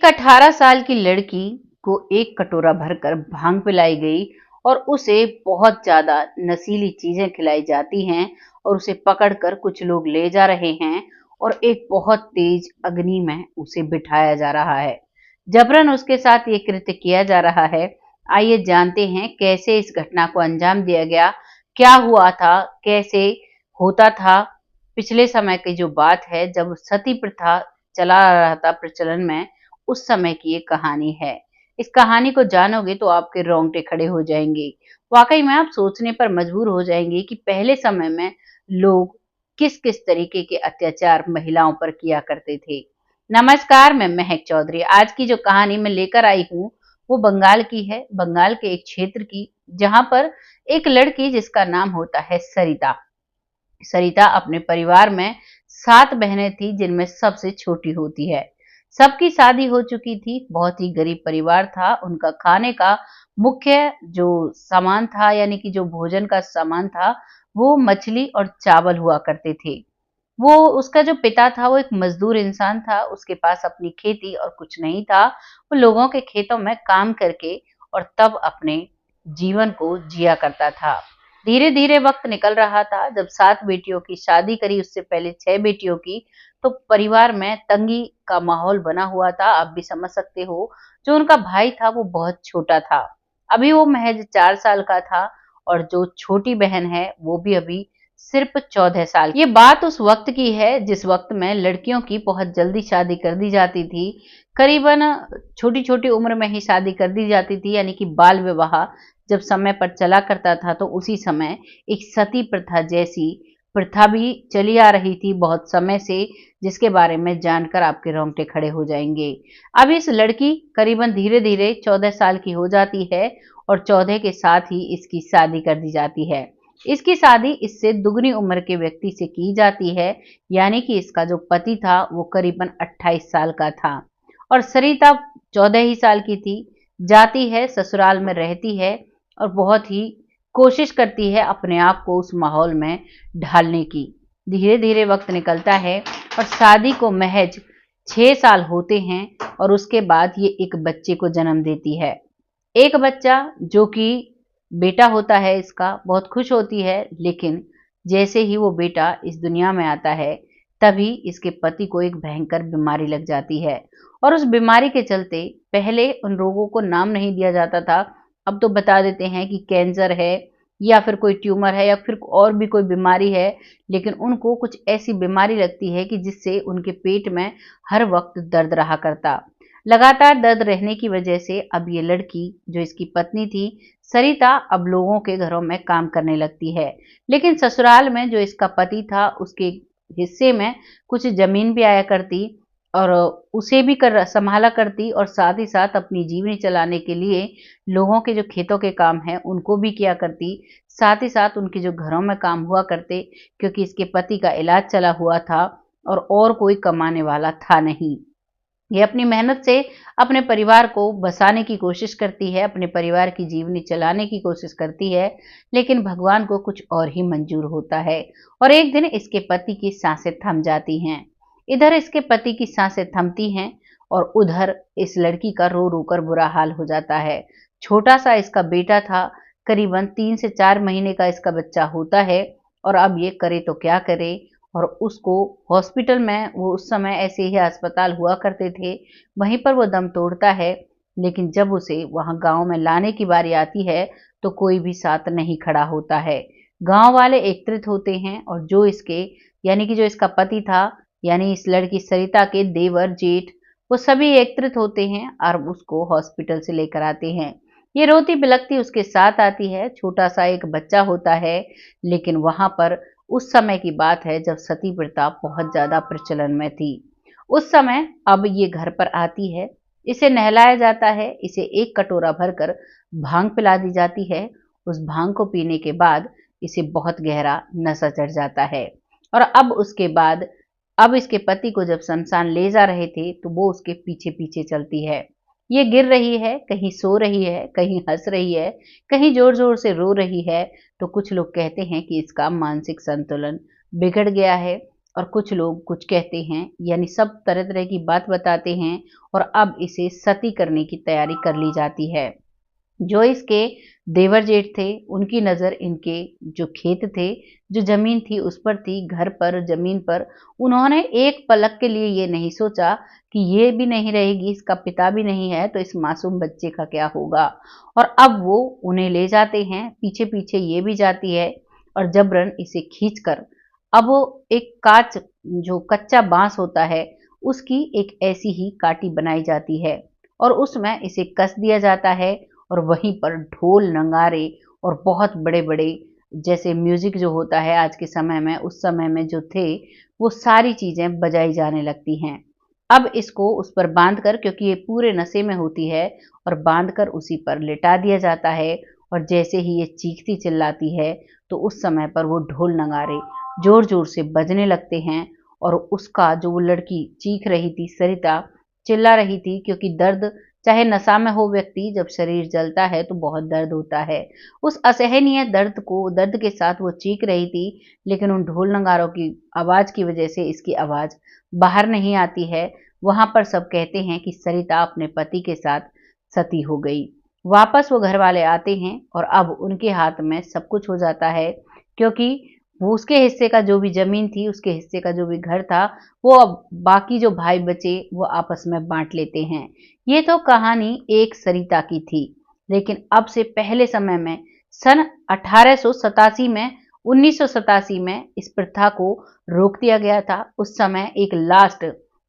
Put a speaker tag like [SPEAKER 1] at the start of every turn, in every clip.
[SPEAKER 1] एक 18 साल की लड़की को एक कटोरा भरकर भांग पिलाई गई और उसे बहुत ज्यादा नशीली चीजें खिलाई जाती हैं और उसे पकड़कर कुछ लोग ले जा रहे हैं और एक बहुत तेज अग्नि में उसे बिठाया जा रहा है। जबरन उसके साथ ये कृत्य किया जा रहा है। आइए जानते हैं कैसे इस घटना को अंजाम दिया गया, क्या हुआ था, कैसे होता था। पिछले समय की जो बात है जब सती प्रथा चला आ रहा था प्रचलन में, उस समय की ये कहानी है। इस कहानी को जानोगे तो आपके रोंगटे खड़े हो जाएंगे। वाकई में आप सोचने पर मजबूर हो जाएंगे कि पहले समय में लोग किस किस तरीके के अत्याचार महिलाओं पर किया करते थे। नमस्कार, मैं महक चौधरी। आज की जो कहानी मैं लेकर आई हूँ वो बंगाल की है, बंगाल के एक क्षेत्र की, जहां पर एक लड़की जिसका नाम होता है सरिता। सरिता अपने परिवार में 7 बहनें थी जिनमें सबसे छोटी होती है। सबकी शादी हो चुकी थी, बहुत ही गरीब परिवार था। उनका खाने का मुख्य जो सामान था, यानी कि जो भोजन का सामान था, वो मछली और चावल हुआ करते थे। वो उसका जो पिता था वो एक मजदूर इंसान था, उसके पास अपनी खेती और कुछ नहीं था। वो लोगों के खेतों में काम करके और तब अपने जीवन को जिया करता था। धीरे धीरे वक्त निकल रहा था। जब 7 बेटियों की शादी करी, उससे पहले 6 बेटियों की, तो परिवार में तंगी का माहौल बना हुआ था। आप भी समझ सकते हो। जो उनका भाई था वो बहुत छोटा था, अभी वो महज 4 साल का था, और जो छोटी बहन है वो भी अभी सिर्फ 14 साल। ये बात उस वक्त की है जिस वक्त में लड़कियों की बहुत जल्दी शादी कर दी जाती थी। करीबन छोटी छोटी उम्र में ही शादी कर दी जाती थी, यानी कि बाल विवाह जब समय पर चला करता था तो उसी समय एक सती प्रथा जैसी प्रथा भी चली आ रही थी बहुत समय से, जिसके बारे में जानकर आपके रोंगटे खड़े हो जाएंगे। अब इस लड़की करीबन धीरे धीरे 14 साल की हो जाती है और 14 के साथ ही इसकी शादी कर दी जाती है। इसकी शादी इससे दुगनी उम्र के व्यक्ति से की जाती है, यानी कि इसका जो पति था वो करीबन 28 साल का था और सरिता 14 ही साल की थी। जाती है, ससुराल में रहती है और बहुत ही कोशिश करती है अपने आप को उस माहौल में ढालने की। धीरे धीरे वक्त निकलता है और शादी को महज 6 साल होते हैं और उसके बाद ये एक बच्चे को जन्म देती है। एक बच्चा जो कि बेटा होता है इसका, बहुत खुश होती है, लेकिन जैसे ही वो बेटा इस दुनिया में आता है तभी इसके पति को एक भयंकर बीमारी लग जाती है और उस बीमारी के चलते पहले उन रोगों को नाम नहीं दिया जाता था, अब तो बता देते हैं कि कैंसर है या फिर कोई ट्यूमर है या फिर और भी कोई बीमारी है। लेकिन उनको कुछ ऐसी बीमारी लगती है कि जिससे उनके पेट में हर वक्त दर्द रहा करता। लगातार दर्द रहने की वजह से अब ये लड़की जो इसकी पत्नी थी सरिता अब लोगों के घरों में काम करने लगती है। लेकिन ससुराल में जो इसका पति था उसके हिस्से में कुछ जमीन भी आया करती और उसे भी कर संभाला करती और साथ ही साथ अपनी जीवनी चलाने के लिए लोगों के जो खेतों के काम हैं उनको भी किया करती। साथ ही साथ उनके जो घरों में काम हुआ करते, क्योंकि इसके पति का इलाज चला हुआ था और कोई कमाने वाला था नहीं। ये अपनी मेहनत से अपने परिवार को बसाने की कोशिश करती है, अपने परिवार की जीवनी चलाने की कोशिश करती है, लेकिन भगवान को कुछ और ही मंजूर होता है और एक दिन इसके पति की सांसें थम जाती हैं। इधर इसके पति की सांसें थमती हैं और उधर इस लड़की का रो रो कर बुरा हाल हो जाता है। छोटा सा इसका बेटा था, करीबन 3 से 4 महीने का इसका बच्चा होता है और अब ये करे तो क्या करे। और उसको हॉस्पिटल में, वो उस समय ऐसे ही अस्पताल हुआ करते थे, वहीं पर वो दम तोड़ता है। लेकिन जब उसे वहां गांव में लाने की बारी आती है तो कोई भी साथ नहीं खड़ा होता है। गांव वाले एकत्रित होते हैं और जो इसके, यानी कि जो इसका पति था, यानी इस लड़की सरिता के देवर जेठ, वो सभी एकत्रित होते हैं और उसको हॉस्पिटल से लेकर आते हैं। ये रोती बिलखती उसके साथ आती है, छोटा सा एक बच्चा होता है। लेकिन वहां पर उस समय की बात है जब सती प्रथा बहुत ज्यादा प्रचलन में थी। उस समय अब ये घर पर आती है, इसे नहलाया जाता है, इसे एक कटोरा भरकर भांग पिला दी जाती है। उस भांग को पीने के बाद इसे बहुत गहरा नशा चढ़ जाता है और अब उसके बाद अब इसके पति को जब शमशान ले जा रहे थे तो वो उसके पीछे पीछे चलती है। ये गिर रही है, कहीं सो रही है, कहीं हंस रही है, कहीं जोर जोर से रो रही है। तो कुछ लोग कहते हैं कि इसका मानसिक संतुलन बिगड़ गया है। और कुछ लोग कुछ कहते हैं, यानी सब तरह तरह की बात बताते हैं और अब इसे सती करने की तैयारी कर ली जाती है। जो इसके देवर जेठ थे, उनकी नज़र इनके जो खेत थे, जो ज़मीन थी उस पर थी, घर पर, ज़मीन पर। उन्होंने एक पलक के लिए ये नहीं सोचा कि ये भी नहीं रहेगी, इसका पिता भी नहीं है, तो इस मासूम बच्चे का क्या होगा? और अब वो उन्हें ले जाते हैं, पीछे-पीछे ये भी जाती है और जबरन इसे खींचकर अब वो एक काँच जो कच्चा बाँस होता है, उसकी एक ऐसी ही काठी बनाई जाती है और उसमें इसे कस दिया जाता है और वहीं पर ढोल, नगाड़े और बहुत बड़े-बड़े जैसे म्यूज़िक जो होता है आज के समय में, उस समय में जो थे, वो सारी चीज़ें बजाई जाने लगती हैं। अब इसको उस पर बाँधकर क्योंकि ये पूरे नशे में होती है और बाँधकर उसी पर लिटा दिया जाता है और जैसे ही ये चीखती चिल्लाती है, तो उस समय पर वो ढोल नगाड़े ज़ोर-ज़ोर से बजने लगते हैं और उसका जो वो लड़की चीख रही थी, सरिता चिल्ला रही थी क्योंकि दर्द चाहे नशा में हो व्यक्ति, जब शरीर जलता है तो बहुत दर्द होता है। उस असहनीय दर्द के साथ वो चीख रही थी, लेकिन उन ढोल नगाड़ों की आवाज़ की वजह से इसकी आवाज़ बाहर नहीं आती है। वहाँ पर सब कहते हैं कि सरिता अपने पति के साथ सती हो गई। वापस वो घरवाले आते हैं और अब उनके हाथ में सब कुछ हो जाता है क्योंकि वो उसके हिस्से का जो भी ज़मीन थी, उसके हिस्से का जो भी घर था, वो अब बाकी जो भाई बचे, वो आपस में बाँट लेते हैं। ये तो कहानी एक सरिता की थी, लेकिन अब से पहले समय में सन 1887 में 1987 में इस प्रथा को रोक दिया गया था। उस समय एक लास्ट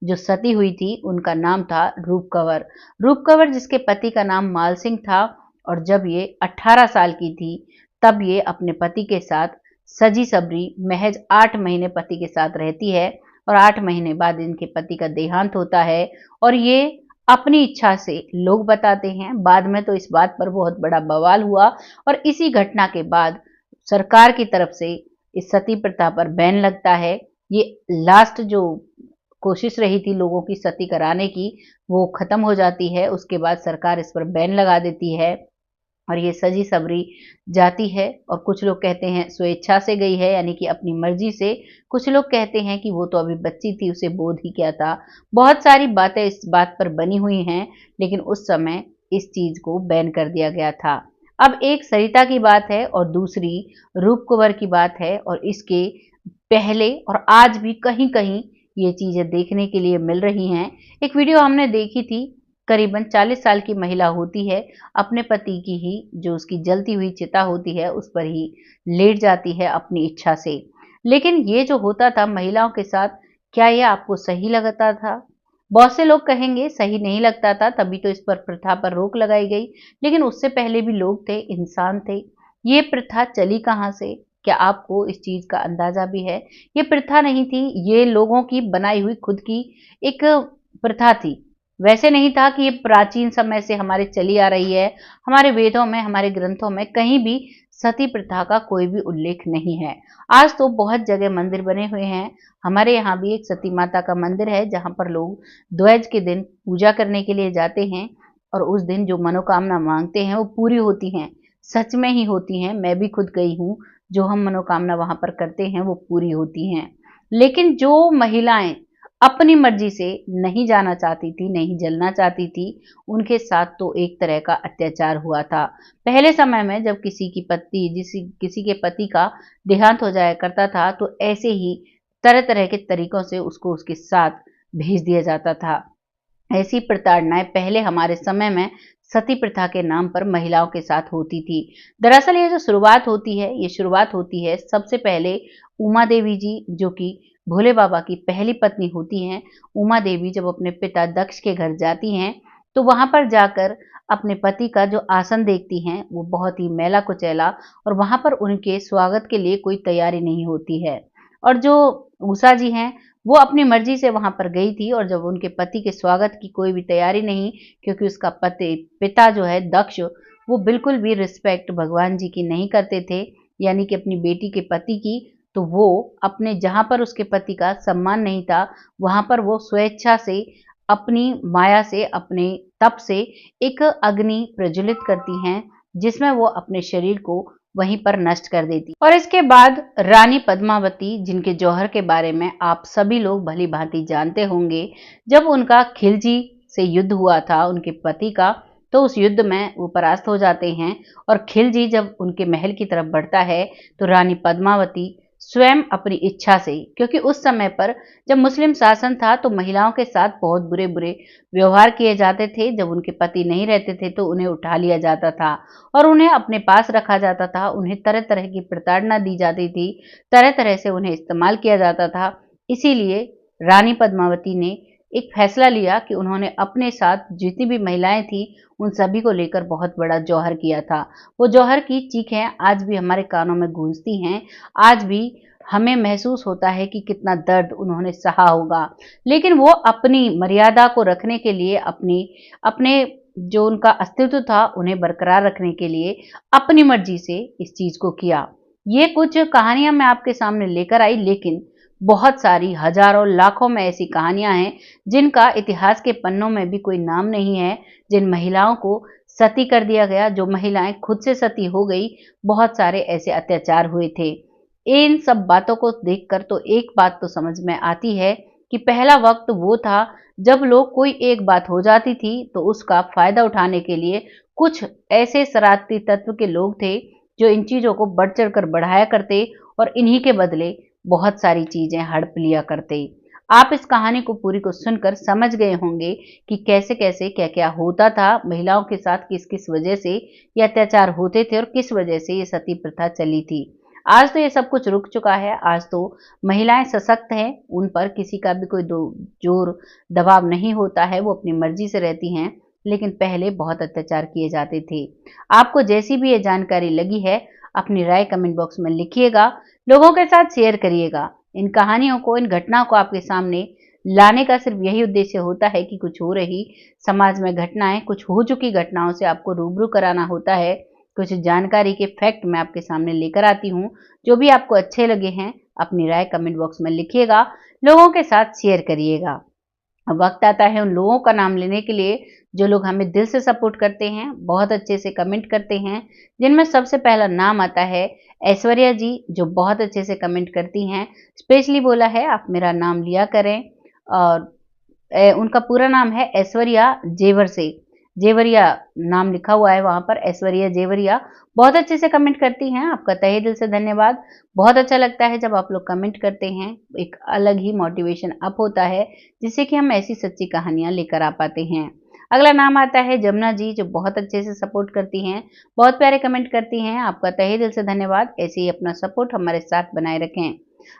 [SPEAKER 1] जो सती हुई थी, उनका नाम था रूप कंवर। रूप कंवर जिसके पति का नाम माल सिंह था और जब ये 18 साल की थी, तब ये अपने पति के साथ सजी सबरी महज 8 महीने पति के साथ रहती है और 8 महीने बाद इनके पति का देहांत होता है और ये अपनी इच्छा से लोग बताते हैं। बाद में तो इस बात पर बहुत बड़ा बवाल हुआ और इसी घटना के बाद सरकार की तरफ से इस सती प्रथा पर बैन लगता है। ये लास्ट जो कोशिश रही थी लोगों की सती कराने की, वो खत्म हो जाती है। उसके बाद सरकार इस पर बैन लगा देती है और ये सजी सबरी जाती है और कुछ लोग कहते हैं स्वेच्छा से गई है, यानी कि अपनी मर्जी से। कुछ लोग कहते हैं कि वो तो अभी बच्ची थी, उसे बोध ही क्या था। बहुत सारी बातें इस बात पर बनी हुई हैं, लेकिन उस समय इस चीज को बैन कर दिया गया था। अब एक सरिता की बात है और दूसरी रूप कुंवर की बात है और इसके पहले और आज भी कहीं कहीं ये चीजें देखने के लिए मिल रही हैं। एक वीडियो हमने देखी थी, करीबन 40 साल की महिला होती है, अपने पति की ही जो उसकी जलती हुई चिता होती है उस पर ही लेट जाती है अपनी इच्छा से। लेकिन ये जो होता था महिलाओं के साथ, क्या ये आपको सही लगता था? बहुत से लोग कहेंगे सही नहीं लगता था, तभी तो इस पर प्रथा पर रोक लगाई गई। लेकिन उससे पहले भी लोग थे, इंसान थे। ये प्रथा चली कहाँ से? क्या आपको इस चीज का अंदाजा भी है? ये प्रथा नहीं थी, ये लोगों की बनाई हुई खुद की एक प्रथा थी। वैसे नहीं था कि ये प्राचीन समय से हमारे चली आ रही है। हमारे वेदों में, हमारे ग्रंथों में कहीं भी सती प्रथा का कोई भी उल्लेख नहीं है। आज तो बहुत जगह मंदिर बने हुए हैं। हमारे यहाँ भी एक सती माता का मंदिर है जहाँ पर लोग द्विज के दिन पूजा करने के लिए जाते हैं और उस दिन जो मनोकामना मांगते हैं वो पूरी होती हैं। सच में ही होती हैं। मैं भी खुद गई हूँ। जो हम मनोकामना वहां पर करते हैं वो पूरी होती हैं। लेकिन जो महिलाएं अपनी मर्जी से नहीं जाना चाहती थी, नहीं जलना चाहती थी, उनके साथ तो एक तरह का अत्याचार हुआ था। पहले समय में जब किसी के पति का देहांत हो जाया करता था, तो ऐसे ही तरह-तरह के तरीकों से उसको उसके साथ भेज दिया जाता था। ऐसी प्रताड़नाएं पहले हमारे समय में सती प्रथा के नाम पर महिलाओं के साथ होती थी। दरअसल ये जो शुरुआत होती है, ये शुरुआत होती है सबसे पहले उमा देवी जी, जो कि भोले बाबा की पहली पत्नी होती हैं। उमा देवी जब अपने पिता दक्ष के घर जाती हैं, तो वहां पर जाकर अपने पति का जो आसन देखती हैं, वो बहुत ही मैला कुचैला और वहां पर उनके स्वागत के लिए कोई तैयारी नहीं होती है। और जो उषा जी हैं, वो अपनी मर्जी से वहां पर गई थी और जब उनके पति के स्वागत की कोई भी तैयारी नहीं, क्योंकि उसका पिता जो है दक्ष, वो बिल्कुल भी रिस्पेक्ट भगवान जी की नहीं करते थे, यानी कि अपनी बेटी के पति की। तो वो अपने जहां पर उसके पति का सम्मान नहीं था, वहां पर वो स्वेच्छा से अपनी माया से, अपने तप से एक अग्नि प्रज्वलित करती हैं, जिसमें वो अपने शरीर को वहीं पर नष्ट कर देती। और इसके बाद रानी पद्मावती, जिनके जौहर के बारे में आप सभी लोग भली भांति जानते होंगे, जब उनका खिलजी से युद्ध हुआ था उनके पति का, तो उस युद्ध में वो परास्त हो जाते हैं और खिलजी जब उनके महल की तरफ बढ़ता है तो रानी पद्मावती स्वयं अपनी इच्छा से, क्योंकि उस समय पर जब मुस्लिम शासन था तो महिलाओं के साथ बहुत बुरे बुरे व्यवहार किए जाते थे। जब उनके पति नहीं रहते थे तो उन्हें उठा लिया जाता था और उन्हें अपने पास रखा जाता था। उन्हें तरह तरह की प्रताड़ना दी जाती थी, तरह तरह से उन्हें इस्तेमाल किया जाता था। इसीलिए रानी पद्मावती ने एक फैसला लिया कि उन्होंने अपने साथ जितनी भी महिलाएं थी उन सभी को लेकर बहुत बड़ा जौहर किया था। वो जौहर की चीखें आज भी हमारे कानों में गूंजती हैं। आज भी हमें महसूस होता है कि कितना दर्द उन्होंने सहा होगा, लेकिन वो अपनी मर्यादा को रखने के लिए, अपने जो उनका अस्तित्व था उन्हें बरकरार रखने के लिए अपनी मर्जी से इस चीज को किया। ये कुछ कहानियां मैं आपके सामने लेकर आई, लेकिन बहुत सारी हजारों लाखों में ऐसी कहानियां हैं जिनका इतिहास के पन्नों में भी कोई नाम नहीं है, जिन महिलाओं को सती कर दिया गया, जो महिलाएं खुद से सती हो गई। बहुत सारे ऐसे अत्याचार हुए थे। इन सब बातों को देखकर तो एक बात तो समझ में आती है कि पहला वक्त वो था जब लोग, कोई एक बात हो जाती थी तो उसका फायदा उठाने के लिए कुछ ऐसे शरारती तत्व के लोग थे जो इन चीजों को बढ़ चढ़कर बढ़ाया करते और इन्हीं के बदले बहुत सारी चीजें हड़प लिया करते। आप इस कहानी को पूरी को सुनकर समझ गए होंगे कि कैसे कैसे क्या क्या होता था महिलाओं के साथ, किस किस वजह से ये अत्याचार होते थे और किस वजह से ये सती प्रथा चली थी। आज तो ये सब कुछ रुक चुका है। आज तो महिलाएं सशक्त हैं, उन पर किसी का भी कोई जोर दबाव नहीं होता है, वो अपनी मर्जी से रहती हैं। लेकिन पहले बहुत अत्याचार किए जाते थे। आपको जैसी भी ये जानकारी लगी है अपनी राय कमेंट बॉक्स में लिखिएगा, लोगों के साथ शेयर करिएगा। इन कहानियों को, इन घटनाओं को आपके सामने लाने का सिर्फ यही उद्देश्य होता है कि कुछ हो रही समाज में घटनाएं, कुछ हो चुकी घटनाओं से आपको रूबरू कराना होता है। कुछ जानकारी के फैक्ट मैं आपके सामने लेकर आती हूँ। जो भी आपको अच्छे लगे हैं अपनी राय कमेंट बॉक्स में लिखिएगा, लोगों के साथ शेयर करिएगा। अब वक्त आता है उन लोगों का नाम लेने के लिए जो लोग हमें दिल से सपोर्ट करते हैं, बहुत अच्छे से कमेंट करते हैं, जिनमें सबसे पहला नाम आता है ऐश्वर्या जी, जो बहुत अच्छे से कमेंट करती हैं। स्पेशली बोला है आप मेरा नाम लिया करें। और उनका पूरा नाम है ऐश्वर्या जेवर से, जेवरिया नाम लिखा हुआ है वहां पर, ऐश्वर्या जेवरिया। बहुत अच्छे से कमेंट करती हैं, आपका तहे दिल से धन्यवाद। बहुत अच्छा लगता है जब आप लोग कमेंट करते हैं, एक अलग ही मोटिवेशन अप होता है जिससे कि हम ऐसी सच्ची कहानियां लेकर आ पाते हैं। अगला नाम आता है जमुना जी, जो बहुत अच्छे से सपोर्ट करती हैं, बहुत प्यारे कमेंट करती हैं। आपका तहे दिल से धन्यवाद। ऐसे ही अपना सपोर्ट हमारे साथ बनाए रखें।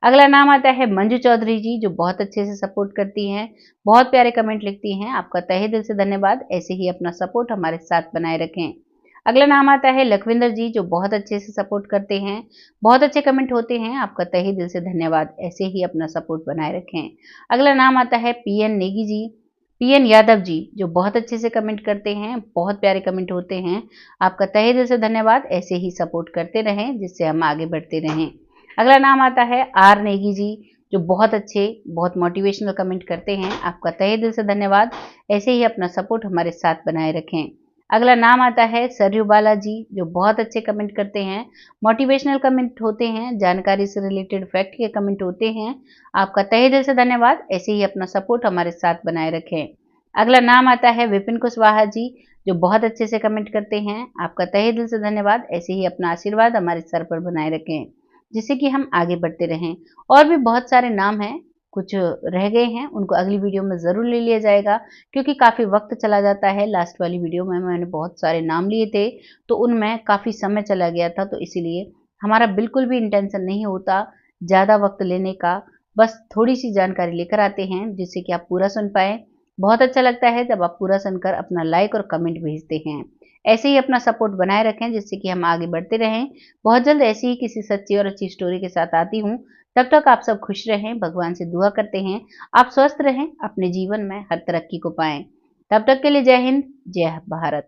[SPEAKER 1] अगला नाम आता है मंजू चौधरी जी, जो बहुत अच्छे से सपोर्ट करती हैं, बहुत प्यारे कमेंट लिखती हैं। आपका तहे दिल से धन्यवाद। ऐसे ही अपना सपोर्ट हमारे साथ बनाए रखें। अगला नाम आता है लखविंदर जी, जो बहुत अच्छे से सपोर्ट करते हैं, बहुत अच्छे कमेंट होते हैं। आपका तहे दिल से धन्यवाद। ऐसे ही अपना सपोर्ट बनाए रखें। अगला नाम आता है पीएन नेगी जी, पीएन यादव जी, जो बहुत अच्छे से कमेंट करते हैं, बहुत प्यारे कमेंट होते हैं। आपका तहे दिल से धन्यवाद। ऐसे ही सपोर्ट करते रहें जिससे हम आगे बढ़ते रहें। अगला नाम आता है आर नेगी जी, जो बहुत अच्छे, बहुत मोटिवेशनल कमेंट करते हैं। आपका तहे दिल से धन्यवाद। ऐसे ही अपना सपोर्ट हमारे साथ बनाए रखें। अगला नाम आता है सरयू बाला जी, जो बहुत अच्छे कमेंट करते हैं, मोटिवेशनल कमेंट होते हैं, जानकारी से रिलेटेड फैक्ट के कमेंट होते हैं। आपका तहे दिल से धन्यवाद। ऐसे ही अपना सपोर्ट हमारे साथ बनाए रखें। अगला नाम आता है विपिन कुशवाहा जी, जो बहुत अच्छे से कमेंट करते हैं। आपका तहे दिल से धन्यवाद। ऐसे ही अपना आशीर्वाद हमारे सर पर बनाए रखें जिससे कि हम आगे बढ़ते रहें। और भी बहुत सारे नाम हैं, कुछ रह गए हैं, उनको अगली वीडियो में ज़रूर ले लिया जाएगा क्योंकि काफ़ी वक्त चला जाता है। लास्ट वाली वीडियो में मैंने बहुत सारे नाम लिए थे तो उनमें काफ़ी समय चला गया था, तो इसीलिए हमारा बिल्कुल भी इंटेंशन नहीं होता ज़्यादा वक्त लेने का, बस थोड़ी सी जानकारी लेकर आते हैं जिससे कि आप पूरा सुन पाएँ। बहुत अच्छा लगता है जब आप पूरा सुनकर अपना लाइक और कमेंट भेजते हैं। ऐसे ही अपना सपोर्ट बनाए रखें जिससे कि हम आगे बढ़ते रहें। बहुत जल्द ऐसी ही किसी सच्ची और अच्छी स्टोरी के साथ आती हूँ। तब तक आप सब खुश रहें, भगवान से दुआ करते हैं आप स्वस्थ रहें, अपने जीवन में हर तरक्की को पाएं। तब तक के लिए जय हिंद, जय भारत।